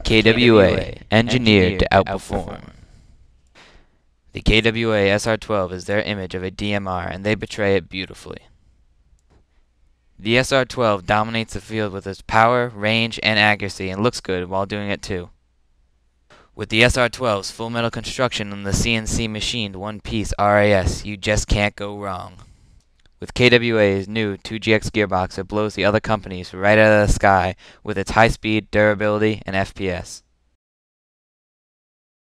KWA, engineered to outperform. The KWA SR12 is their image of a DMR, and they portray it beautifully. The SR12 dominates the field with its power, range, and accuracy, and looks good while doing it too. With the SR12's full metal construction and the CNC machined one-piece RAS, you just can't go wrong. With KWA's new 2GX gearbox, it blows the other companies right out of the sky with its high speed, durability, and FPS.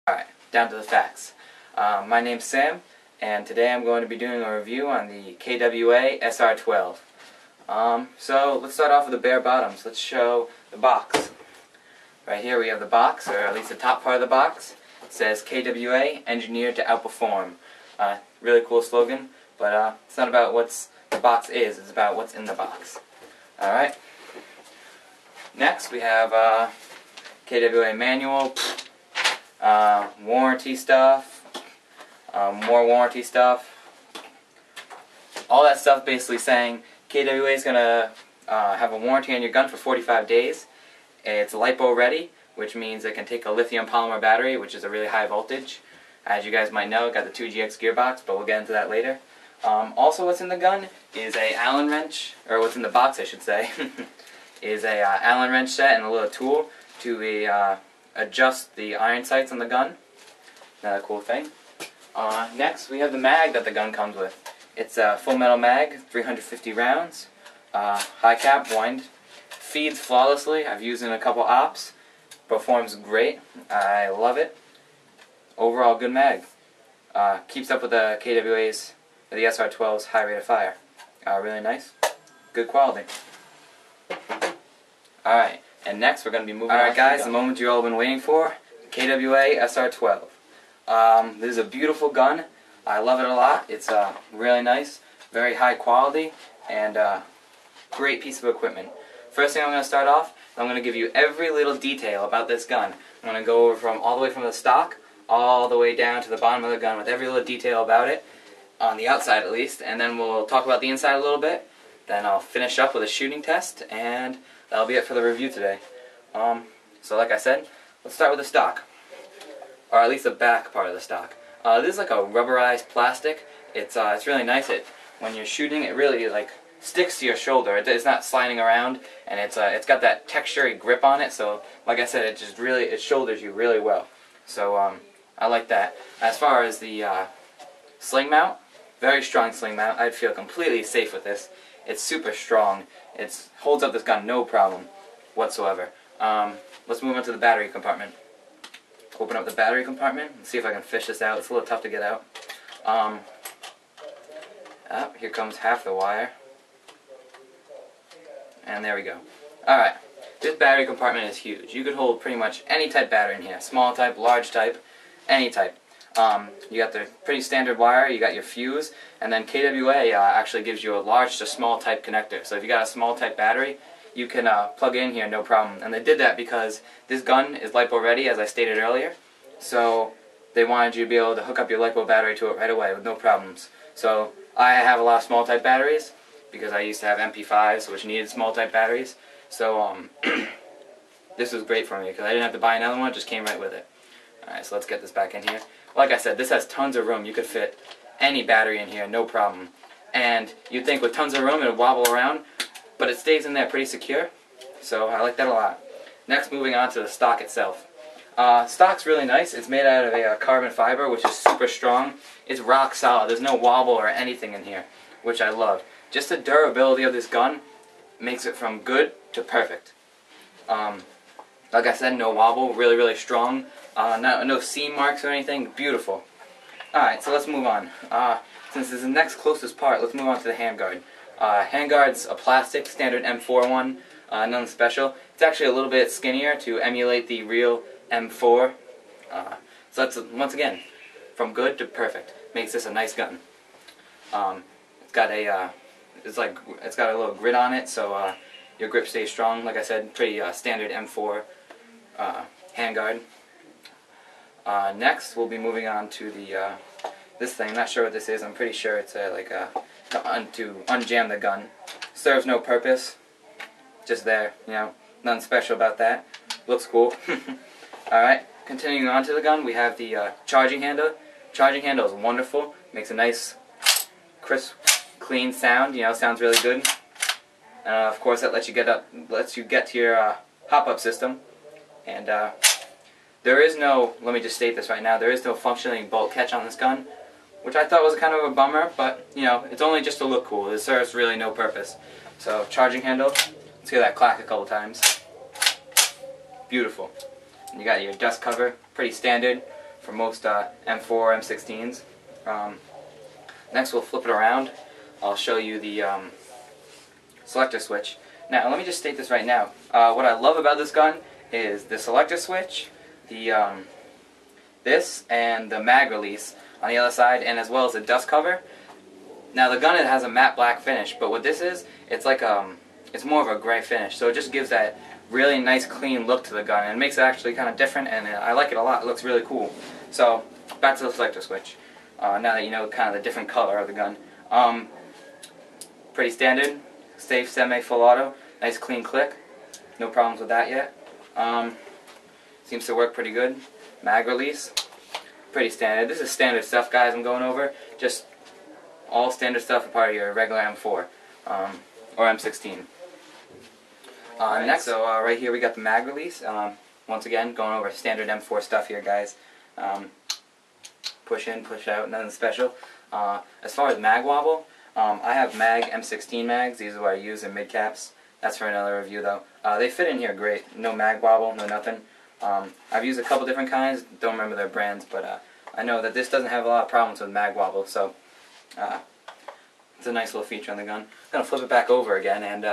Alright, down to the facts. My name's Sam, and today I'm going to be doing a review on the KWA SR12. So let's start off with the bare bottoms. Let's show the box. Right here we have the box, or at least the top part of the box. It says KWA, engineered to outperform. Really cool slogan, but it's not about what the box is, it's about what's in the box. Alright. Next we have KWA manual, warranty stuff, more warranty stuff. All that stuff basically saying KWA is going to have a warranty on your gun for 45 days. It's LiPo ready, which means it can take a lithium polymer battery, which is a really high voltage. As you guys might know, it got the 2GX gearbox, but we'll get into that later. Also what's in the gun is a Allen wrench, or what's in the box I should say, is a Allen wrench set and a little tool to adjust the iron sights on the gun. Another cool thing. Next we have the mag that the gun comes with. It's a full metal mag, 350 rounds, high cap, wind. Feeds flawlessly. I've used it in a couple ops. Performs great. I love it. Overall good mag. Keeps up with the KWA's, the SR12's high rate of fire. Really nice. Good quality. Alright, and next we're going to be moving on. Alright guys, the moment you've all been waiting for, KWA SR12. This is a beautiful gun. I love it a lot. It's really nice, very high quality, and great piece of equipment. First thing I'm going to start off, I'm going to give you every little detail about this gun. I'm going to go over from all the way from the stock, all the way down to the bottom of the gun with every little detail about it, on the outside at least, and then we'll talk about the inside a little bit. Then I'll finish up with a shooting test, and that'll be it for the review today. So like I said, let's start with the stock, or at least the back part of the stock. This is like a rubberized plastic. It's really nice. When you're shooting, it really sticks to your shoulder. It's not sliding around, and it's got that textury grip on it. So, like I said, it shoulders you really well. So I like that. As far as the sling mount, very strong sling mount. I'd feel completely safe with this. It's super strong. It holds up this gun no problem whatsoever. Let's move on to the battery compartment. Open up the battery compartment and see if I can fish this out. It's a little tough to get out. Here comes half the wire. And there we go. Alright, this battery compartment is huge. You could hold pretty much any type battery in here. Small type, large type, any type. You got the pretty standard wire, you got your fuse, and then KWA actually gives you a large to small type connector. So if you got a small type battery, you can plug it in here, no problem. And they did that because this gun is LiPo ready, as I stated earlier. So they wanted you to be able to hook up your LiPo battery to it right away with no problems. So I have a lot of small type batteries, because I used to have MP5s, which needed small type batteries. So this was great for me because I didn't have to buy another one, it just came right with it. Alright, so let's get this back in here. Like I said, this has tons of room. You could fit any battery in here, no problem. And you'd think with tons of room it would wobble around, but it stays in there pretty secure. So I like that a lot. Next, moving on to the stock itself. Stock's really nice. It's made out of a carbon fiber, which is super strong. It's rock solid. There's no wobble or anything in here, which I love. Just the durability of this gun makes it from good to perfect. Like I said, no wobble, really, really strong. No seam marks or anything, beautiful. Alright, so let's move on. Since this is the next closest part, let's move on to the handguard. Handguard's a plastic, standard M4 one, nothing special. It's actually a little bit skinnier to emulate the real M4. So that's, once again, from good to perfect. Makes this a nice gun. It's got a little grit on it, so your grip stays strong. Like I said, pretty standard M4 handguard. Next, we'll be moving on to the this thing. Not sure what this is. I'm pretty sure it's to unjam the gun. Serves no purpose. Just there, you know. Nothing special about that. looks cool. Alright, continuing on to the gun, we have the charging handle. Charging handle is wonderful, makes a nice, crisp, clean sound, you know, sounds really good. Of course, that lets you get to your hop-up system. And there is no, let me just state this right now, there is no functioning bolt catch on this gun, which I thought was kind of a bummer, but, you know, it's only just to look cool. It serves really no purpose. So, charging handle, let's hear that clack a couple times. Beautiful. And you got your dust cover, pretty standard for most M4 or M16s. Next we'll flip it around. I'll show you the selector switch. Now let me just state this right now. What I love about this gun is the selector switch, the this, and the mag release on the other side, and as well as the dust cover. Now the gun, it has a matte black finish, but what this is, it's like it's more of a gray finish, so it just gives that really nice clean look to the gun, and it makes it actually kind of different, and I like it a lot. It looks really cool. So back to the selector switch. Now that you know kind of the different color of the gun, pretty standard, safe, semi, full auto, nice clean click, no problems with that yet. Seems to work pretty good. Mag release, pretty standard. This is standard stuff, guys, I'm going over. Just all standard stuff, a part of your regular M4 or M16. Next, so right here we got the mag release. Once again, going over standard M4 stuff here, guys. Push in, push out, nothing special. As far as mag wobble, I have mag M16 mags. These are what I use in mid caps. That's for another review, though. They fit in here great. No mag wobble, no nothing. I've used a couple different kinds. Don't remember their brands, but I know that this doesn't have a lot of problems with mag wobble. So it's a nice little feature on the gun. I'm gonna flip it back over again, and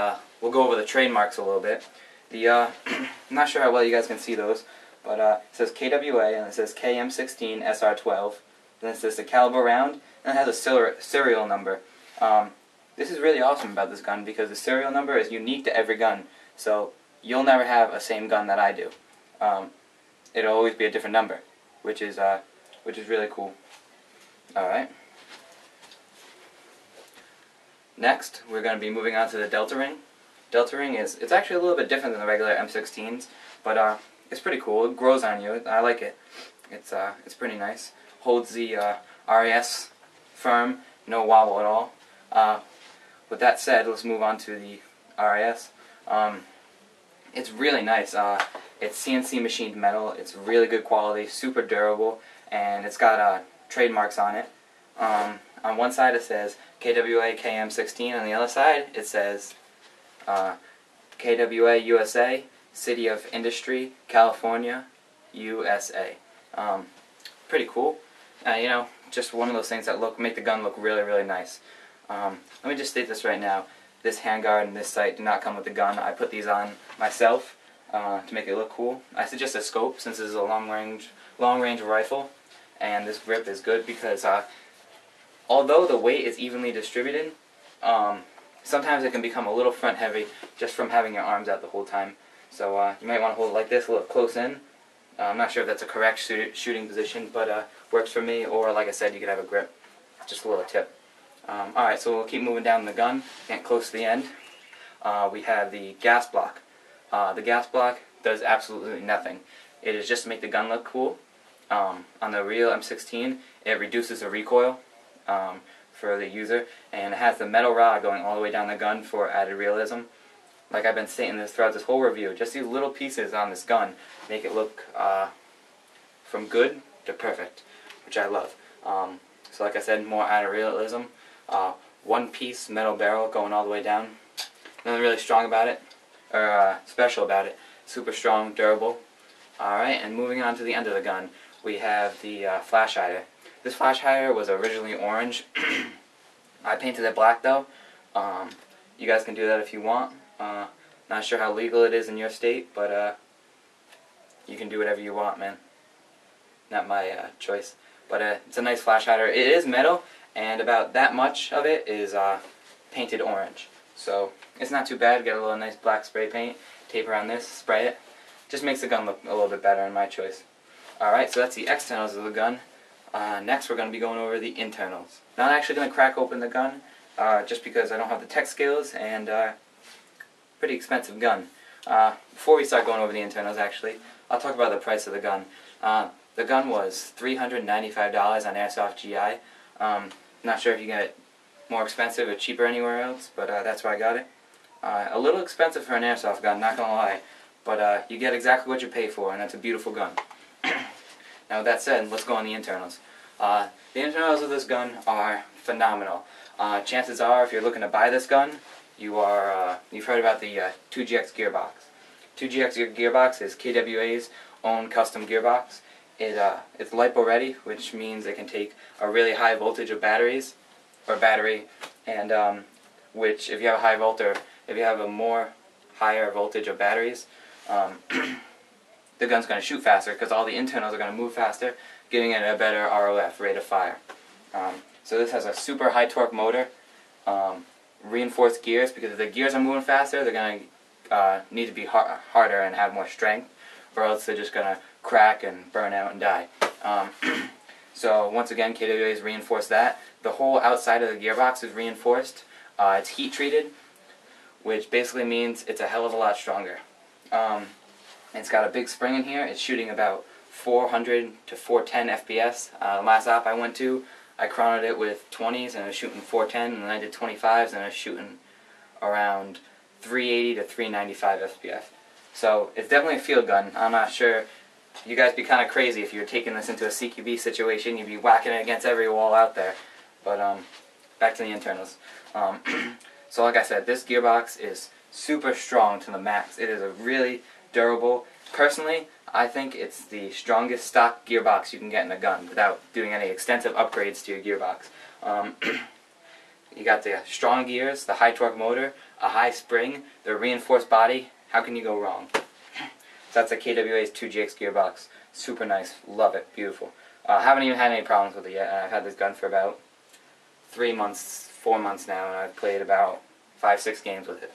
we'll go over the trademarks a little bit. The I'm not sure how well you guys can see those, but it says KWA and it says KM16 SR12. Then it says the caliber round, and it has a serial number. This is really awesome about this gun because the serial number is unique to every gun, so you'll never have a same gun that I do. It'll always be a different number, which is really cool. All right. Next, we're going to be moving on to the Delta Ring. Delta Ring it's actually a little bit different than the regular M16s, but it's pretty cool. It grows on you. I like it. It's pretty nice. Holds the RAS firm, no wobble at all. With that said, let's move on to the RAS. It's really nice. It's CNC machined metal. It's really good quality, super durable, and it's got trademarks on it. On one side it says KWA KM16, on the other side it says KWA USA, City of Industry, California, USA. Pretty cool. You know, just one of those things that make the gun look really, really nice. Let me just state this right now. This handguard and this sight do not come with the gun. I put these on myself to make it look cool. I suggest a scope since this is a long range rifle, and this grip is good because although the weight is evenly distributed, sometimes it can become a little front heavy just from having your arms out the whole time. So you might want to hold it like this, a little close in. I'm not sure if that's a correct shooting position, but works for me, or like I said, you could have a grip. Just a little tip. Alright, so we'll keep moving down the gun, getting close to the end. We have the gas block. The gas block does absolutely nothing. It is just to make the gun look cool. On the real M16, it reduces the recoil for the user, and it has the metal rod going all the way down the gun for added realism. Like I've been stating this throughout this whole review, just these little pieces on this gun make it look from good to perfect, which I love. So like I said, more added realism. One piece metal barrel going all the way down. Nothing really strong about it, or special about it. Super strong, durable. Alright, and moving on to the end of the gun, we have the flash hider. This flash hider was originally orange. I painted it black though. You guys can do that if you want. Not sure how legal it is in your state, but you can do whatever you want, man. Not my choice. But it's a nice flash hider. It is metal, and about that much of it is painted orange. So it's not too bad. Get a little nice black spray paint, tape around this, spray it. Just makes the gun look a little bit better in my choice. Alright, so that's the externals of the gun. Next we're going to be going over the internals. Not actually going to crack open the gun, just because I don't have the tech skills, and pretty expensive gun. Before we start going over the internals, actually, I'll talk about the price of the gun. The gun was $395 on Airsoft GI. Not sure if you get it more expensive or cheaper anywhere else, but that's where I got it. A little expensive for an airsoft gun, not gonna lie, but you get exactly what you pay for, and that's a beautiful gun. Now with that said, let's go on the internals. The internals of this gun are phenomenal. Chances are, if you're looking to buy this gun, you've heard about the 2GX Gearbox. 2GX Gearbox is KWA's own custom gearbox. It's LiPo ready, which means it can take a really high voltage of battery, and which if you have a higher voltage of batteries, the gun's going to shoot faster because all the internals are going to move faster, giving it a better ROF, rate of fire. So this has a super high torque motor, reinforced gears, because if the gears are moving faster, they're going to need to be harder and have more strength, or else they're just going to crack and burn out and die. So once again, KWA has reinforced that. The whole outside of the gearbox is reinforced. It's heat treated, which basically means it's a hell of a lot stronger. It's got a big spring in here. It's shooting about 400 to 410 FPS. Last op I went to, I chronoed it with 20s and I was shooting 410, and then I did 25s and I was shooting around 380 to 395 FPS. So it's definitely a field gun. I'm not sure. You guys be kind of crazy if you're taking this into a CQB situation. You'd be whacking it against every wall out there. But back to the internals. So like I said, this gearbox is super strong to the max. It is a really durable. Personally, I think it's the strongest stock gearbox you can get in a gun without doing any extensive upgrades to your gearbox. You got the strong gears, the high torque motor, a high spring, the reinforced body. How can you go wrong? So that's a KWA's 2GX gearbox. Super nice. Love it. Beautiful. Haven't even had any problems with it yet. I've had this gun for about 3 months, 4 months now, and I've played about 5-6 games with it.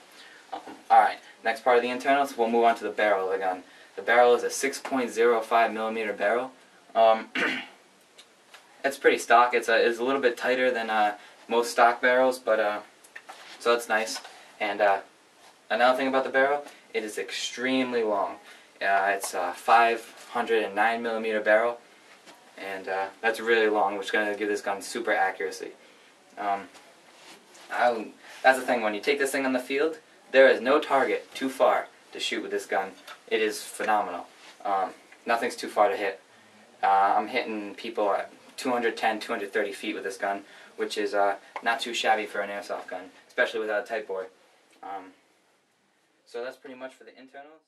Alright, next part of the internals, we'll move on to the barrel of the gun. The barrel is a 6.05mm barrel. It's pretty stock. It's a little bit tighter than most stock barrels, but so that's nice. And another thing about the barrel, it is extremely long. It's a 509mm barrel, and that's really long, which is going to give this gun super accuracy. That's the thing, when you take this thing on the field, there is no target too far to shoot with this gun. It is phenomenal. Nothing's too far to hit. I'm hitting people at 210, 230 feet with this gun, which is not too shabby for an airsoft gun, especially without a tight bore. So that's pretty much for the internals.